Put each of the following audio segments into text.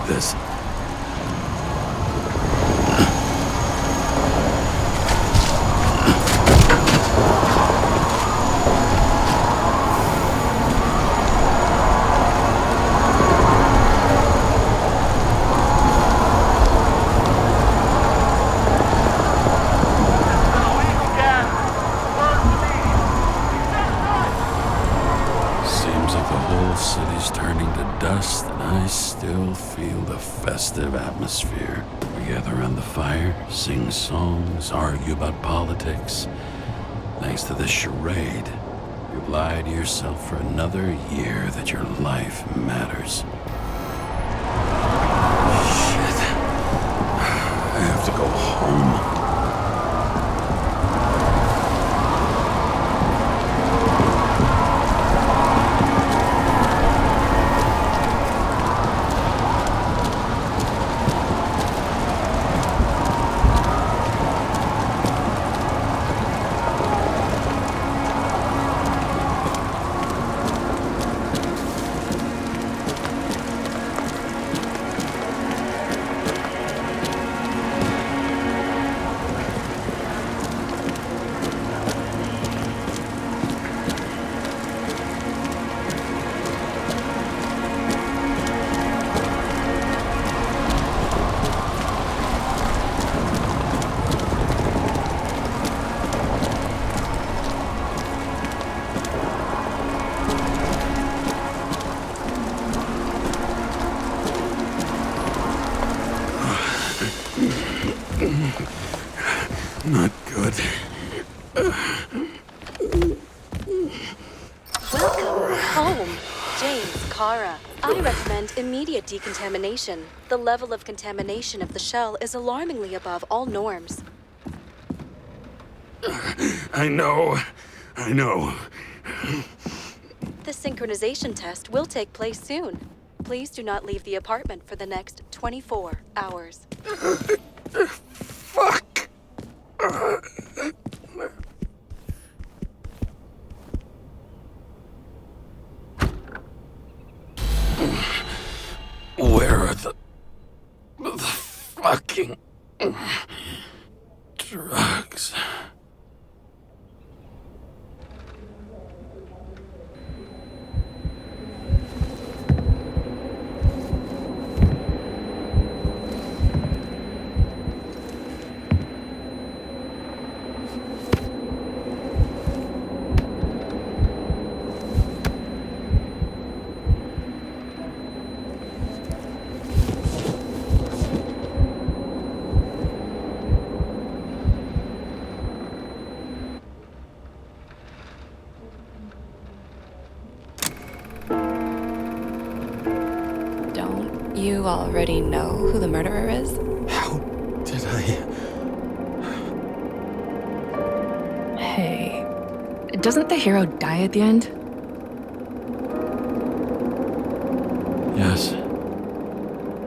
this. Seems like the whole city's turning to dust, and I still feel the festive atmosphere. We gather around the fire, sing songs, argue about politics. Thanks to this charade, you've lied to yourself for another year that your life matters. Shit. I have to go home. Not good. Welcome home, James, Kara. I recommend immediate decontamination. The level of contamination of the shell is alarmingly above all norms. I know. The synchronization test will take place soon. Please do not leave the apartment for the next 24 hours. Fuck! Where are the fucking drugs? Don't you already know who the murderer is? How did I... Hey, doesn't the hero die at the end? Yes.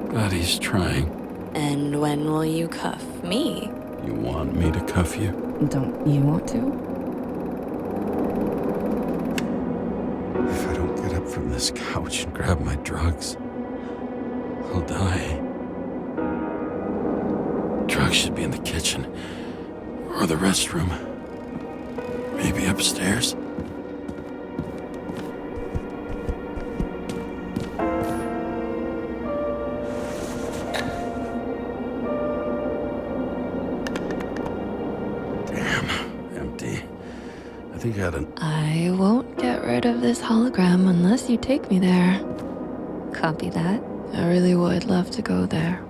Glad he's trying. And when will you cuff me? You want me to cuff you? Don't you want to? If I don't get up from this couch and grab my drugs, I'll die. Drugs should be in the kitchen. Or the restroom. Maybe upstairs. Damn, empty. I think I had an... I won't get rid of this hologram unless you take me there. Copy that. I really would love to go there.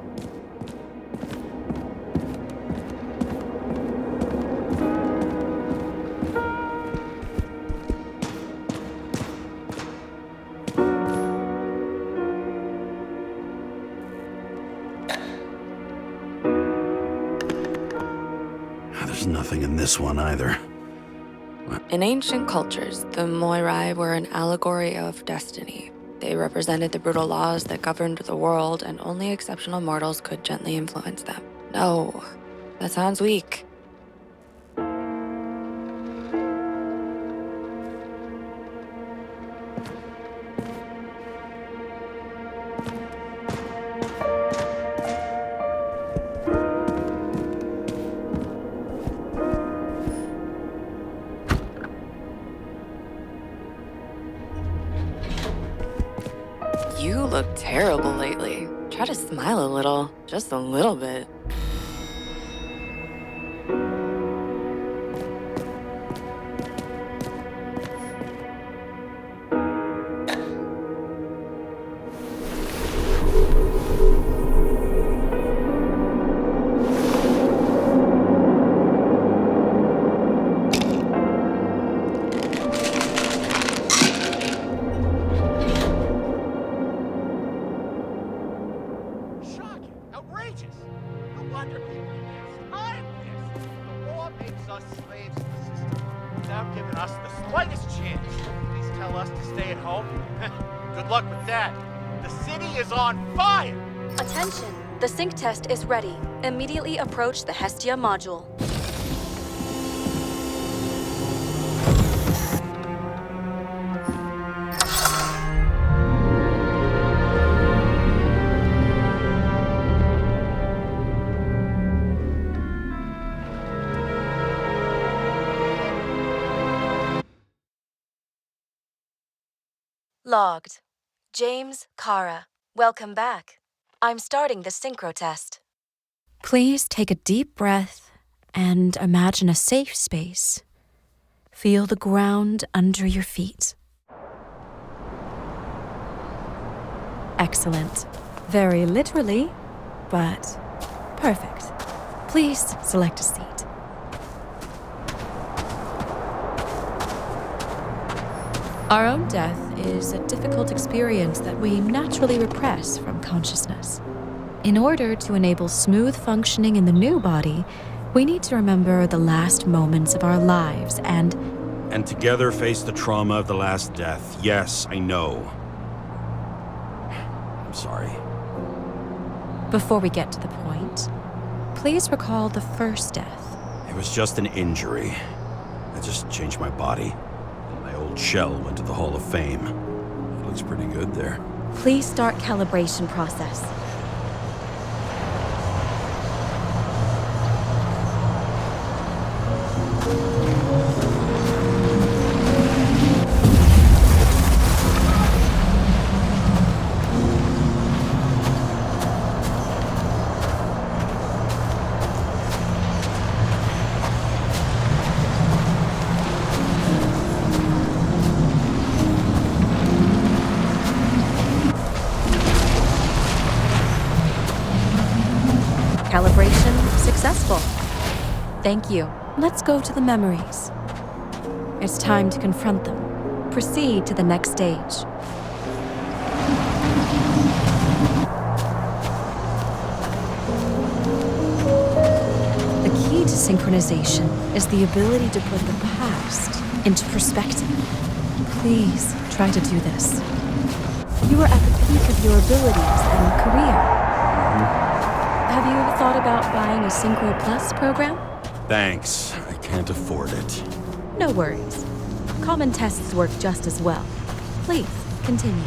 There's nothing in this one either. In ancient cultures, the Moirai were an allegory of destiny. They represented the brutal laws that governed the world, and only exceptional mortals could gently influence them. No, that sounds weak. You look terrible lately. Try to smile a little, just a little bit. Shocking! Outrageous! No wonder people are pissed. I'm pissed. The law makes us slaves to the system without giving us the slightest chance. Please tell us to stay at home. Good luck with that. The city is on fire! Attention! The sync test is ready. Immediately approach the Hestia module. Logged. James, Kara, welcome back. I'm starting the synchro test. Please take a deep breath and imagine a safe space. Feel the ground under your feet. Excellent. Very literally, but perfect. Please select a seat. Our own death is a difficult experience that we naturally repress from consciousness. In order to enable smooth functioning in the new body, we need to remember the last moments of our lives and together face the trauma of the last death. Yes, I know. I'm sorry. Before we get to the point, please recall the first death. It was just an injury. I just changed my body. My old shell went to the Hall of Fame. It looks pretty good there. Please start calibration process. Calibration successful. Thank you. Let's go to the memories. It's time to confront them. Proceed to the next stage. The key to synchronization is the ability to put the past into perspective. Please try to do this. You are at the peak of your abilities and career. Have you thought about buying a Synchro Plus program? Thanks. I can't afford it. No worries. Common tests work just as well. Please, continue.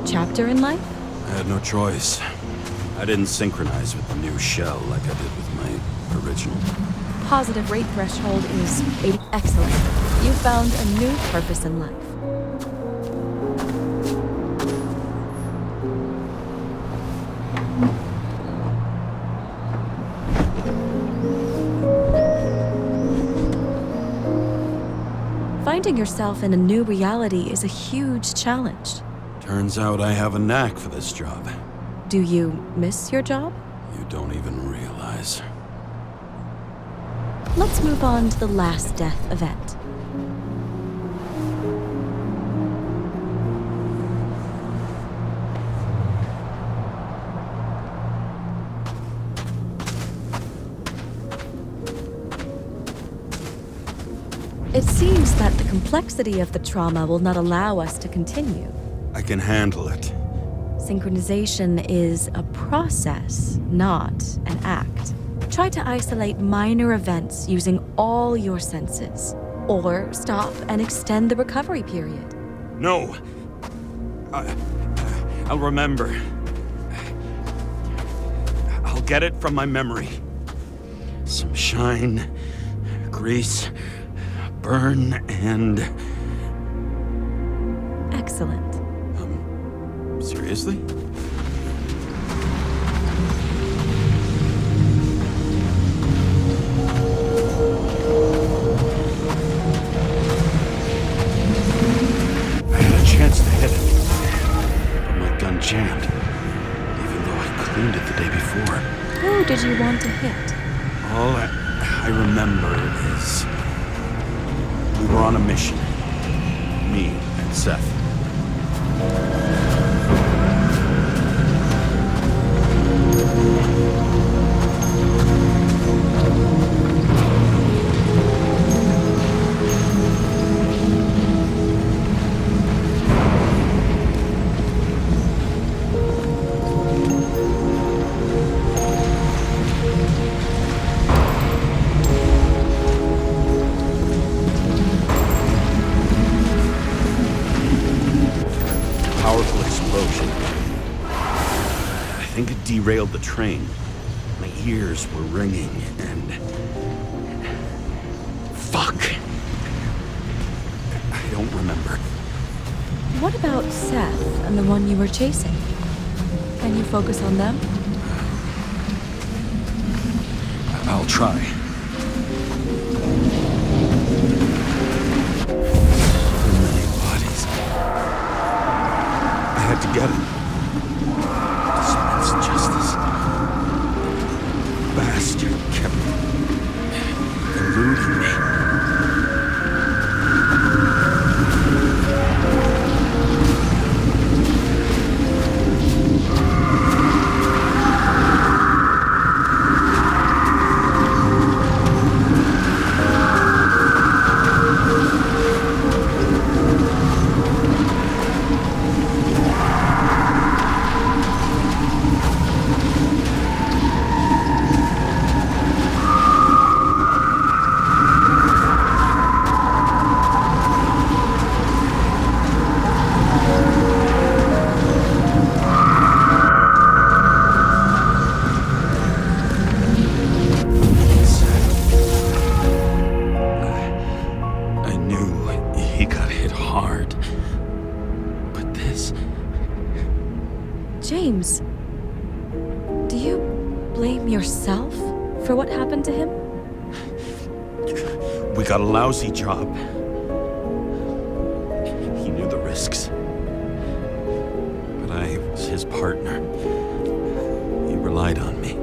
Chapter in life? I had no choice. I didn't synchronize with the new shell like I did with my original. Positive rate threshold is 80. Excellent. You found a new purpose in life. Finding yourself in a new reality is a huge challenge. Turns out I have a knack for this job. Do you miss your job? You don't even realize. Let's move on to the last death event. It seems that the complexity of the trauma will not allow us to continue. I can handle it. Synchronization is a process, not an act. Try to isolate minor events using all your senses, or stop and extend the recovery period. No. I'll remember. I'll get it from my memory. Some shine, grease, burn, and... Excellent. Seriously? I had a chance to hit it, but my gun jammed, even though I cleaned it the day before. Who did you want to hit? All I remember is we were on a mission. Me and Seth. Powerful explosion. I think it derailed the train. My ears were ringing and... Fuck. I don't remember. What about Seth and the one you were chasing? Can you focus on them? I'll try. So many bodies. I had to get it. Dispense justice. Bastard kept eluding me. I knew he got hit hard. But this... James, do you blame yourself for what happened to him? We got a lousy job. He knew the risks. But I was his partner. He relied on me.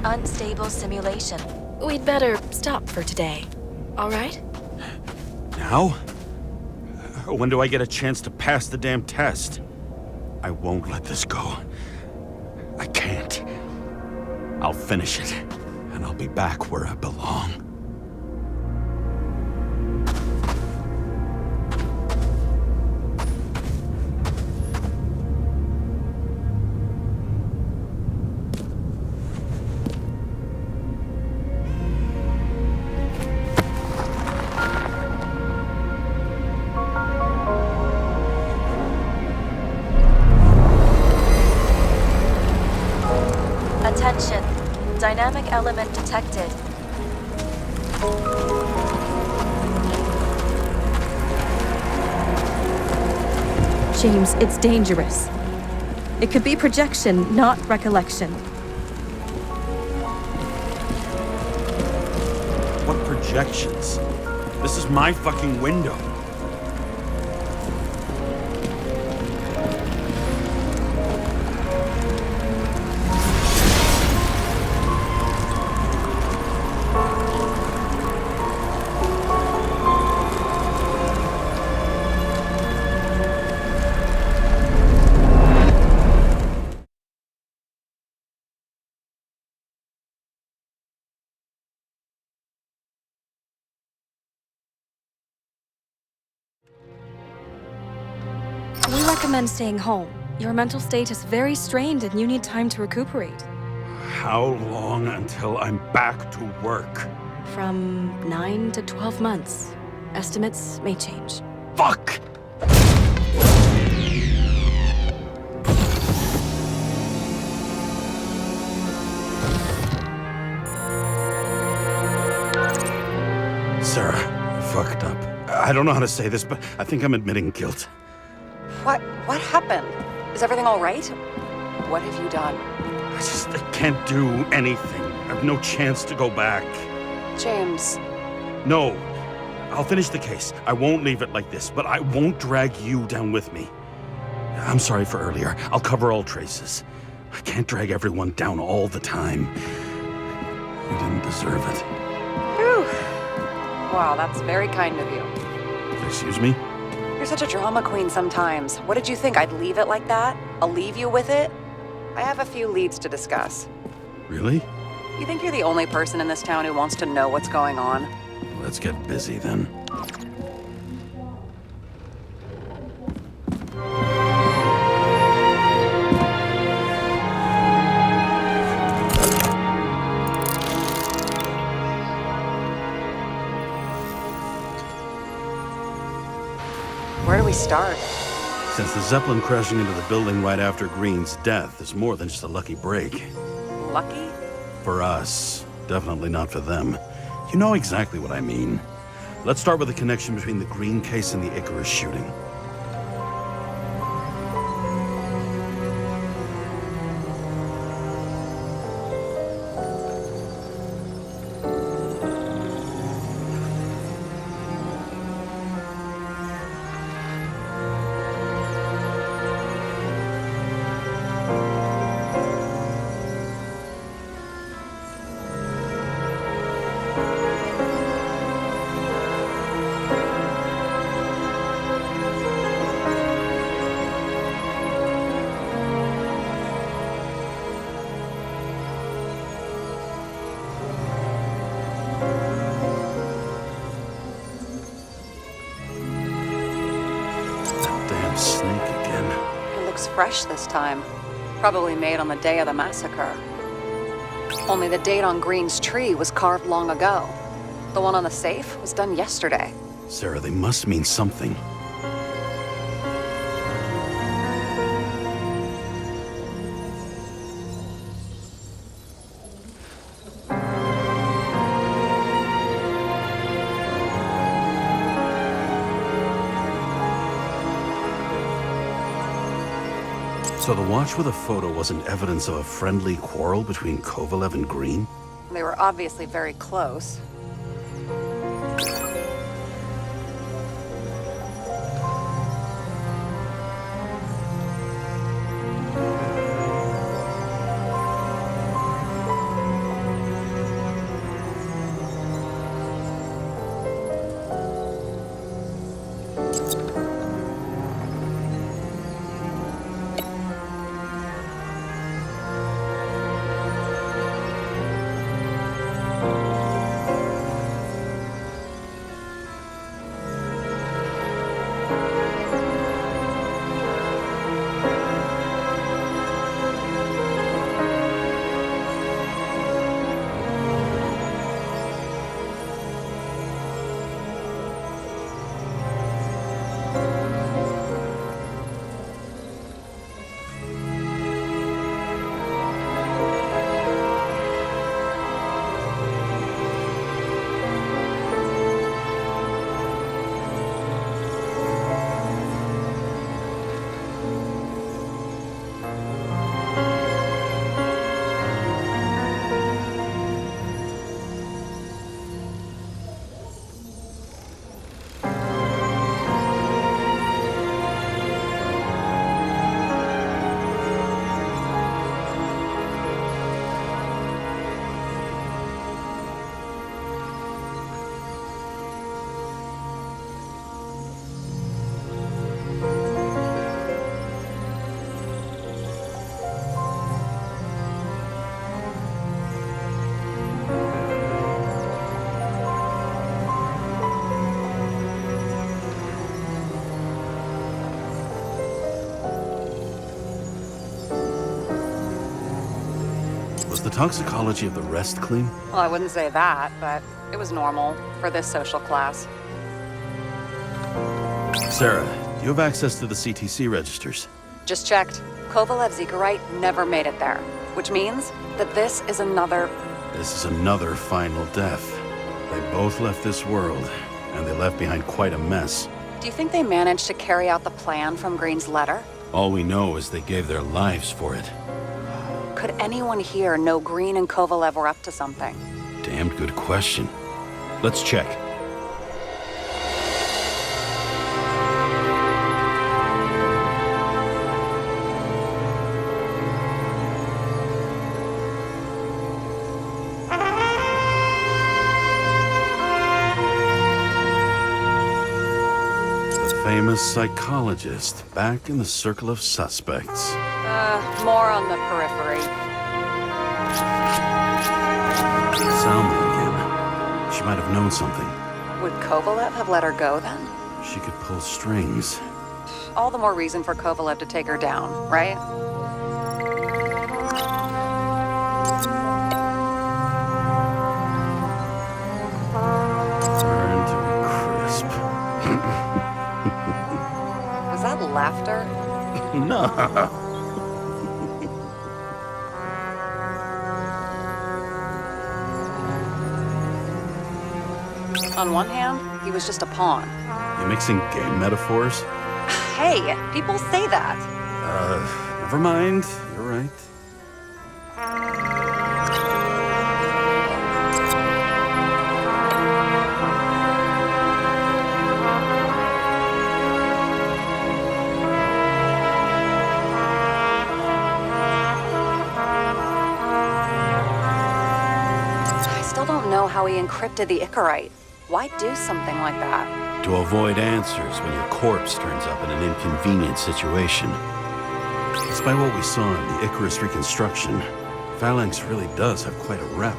Unstable simulation. We'd better stop for today. All right? Now? When do I get a chance to pass the damn test? I won't let this go. I can't. I'll finish it, and I'll be back where I belong. Attention. Dynamic element detected. James, it's dangerous. It could be projection, not recollection. What projections? This is my fucking window. recommend staying home. Your mental state is very strained and you need time to recuperate. How long until I'm back to work? From 9 to 12 months. Estimates may change. Fuck! Sarah, I fucked up. I don't know how to say this, but I think I'm admitting guilt. What happened? Is everything all right? What have you done? I can't do anything. I have no chance to go back. James. No. I'll finish the case. I won't leave it like this, but I won't drag you down with me. I'm sorry for earlier. I'll cover all traces. I can't drag everyone down all the time. You didn't deserve it. Whew. Wow, that's very kind of you. Excuse me? You're such a drama queen sometimes. What did you think, I'd leave it like that? I'll leave you with it? I have a few leads to discuss. Really? You think you're the only person in this town who wants to know what's going on? Let's get busy then. Where do we start? Since the Zeppelin crashing into the building right after Green's death is more than just a lucky break. Lucky? For us. Definitely not for them. You know exactly what I mean. Let's start with the connection between the Green case and the Icarus shooting. Snake again. It looks fresh this time. Probably made on the day of the massacre. Only the date on Green's tree was carved long ago. The one on the safe was done yesterday. Sarah, they must mean something. So the watch with a photo wasn't evidence of a friendly quarrel between Kovalev and Green? They were obviously very close. toxicology of the rest clean? Well, I wouldn't say that, but it was normal for this social class. Sarah, do you have access to the CTC registers? Just checked. Kovalev's Icarite never made it there, which means that this is another final death. They both left this world, and they left behind quite a mess. Do you think they managed to carry out the plan from Green's letter? All we know is they gave their lives for it. Could anyone here know Green and Kovalev were up to something? Damned good question. Let's check. Famous psychologist, back in the circle of suspects. More on the periphery. Salma again. She might have known something. Would Kovalev have let her go then? She could pull strings. All the more reason for Kovalev to take her down, right? Burn to a crisp. Was that laughter? No. On one hand, he was just a pawn. You mixing game metaphors? Hey, people say that. Never mind. You're right. I still don't know how he encrypted the Icarite. Why do something like that? To avoid answers when your corpse turns up in an inconvenient situation. Despite what we saw in the Icarus reconstruction, Phalanx really does have quite a rep.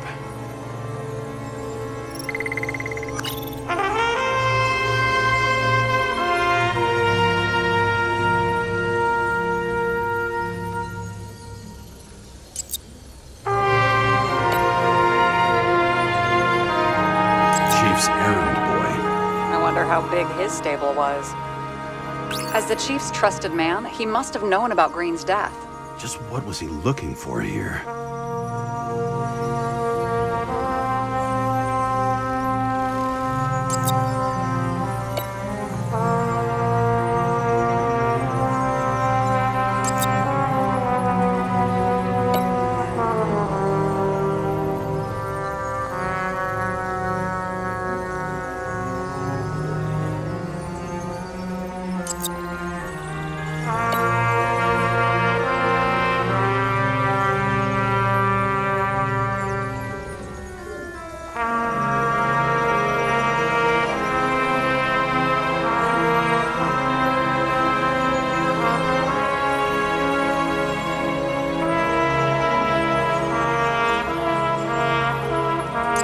Chief's errand boy. I wonder how big his stable was. As the chief's trusted man, he must have known about Green's death. Just what was he looking for here?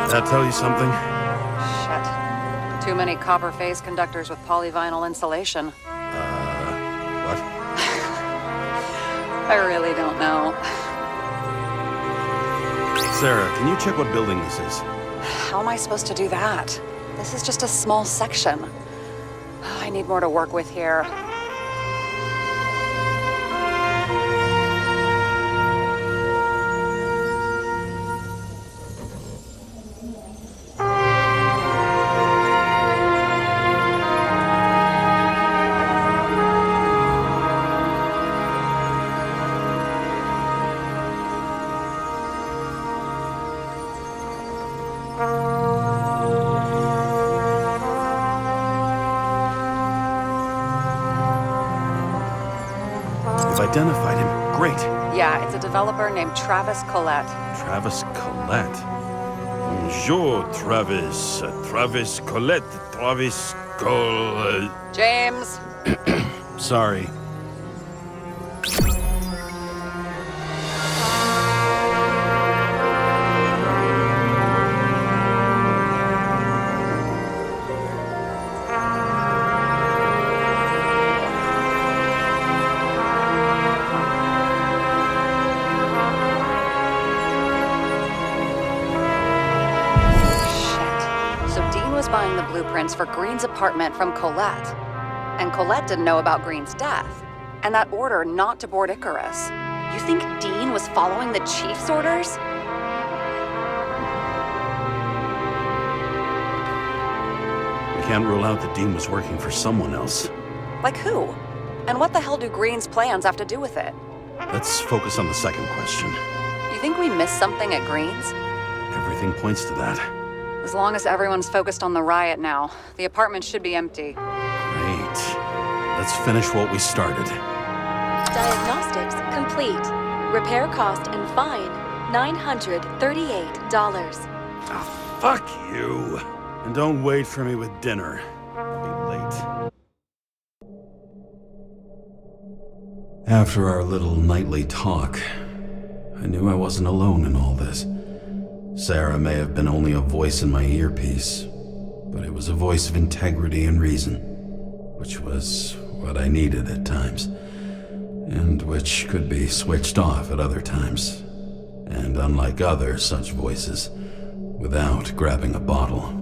That tell you something? Shit. Too many copper phase conductors with polyvinyl insulation. What? I really don't know. Sarah, can you check what building this is? How am I supposed to do that? This is just a small section. I need more to work with here. You've identified him. Great. Yeah, it's a developer named Travis Collette. Travis Collette. Bonjour, Travis. Travis Collette. Travis Collette. James! Sorry. was buying the blueprints for Green's apartment from Colette. And Colette didn't know about Green's death, and that order not to board Icarus. You think Dean was following the chief's orders? We can't rule out that Dean was working for someone else. Like who? And what the hell do Green's plans have to do with it? Let's focus on the second question. You think we missed something at Green's? Everything points to that. As long as everyone's focused on the riot now, the apartment should be empty. Great. Let's finish what we started. Diagnostics complete. Repair cost and fine $938. Ah, fuck you. And don't wait for me with dinner. I'll be late. After our little nightly talk, I knew I wasn't alone in all this. Sarah may have been only a voice in my earpiece, but it was a voice of integrity and reason, which was what I needed at times, and which could be switched off at other times, and unlike other such voices, without grabbing a bottle.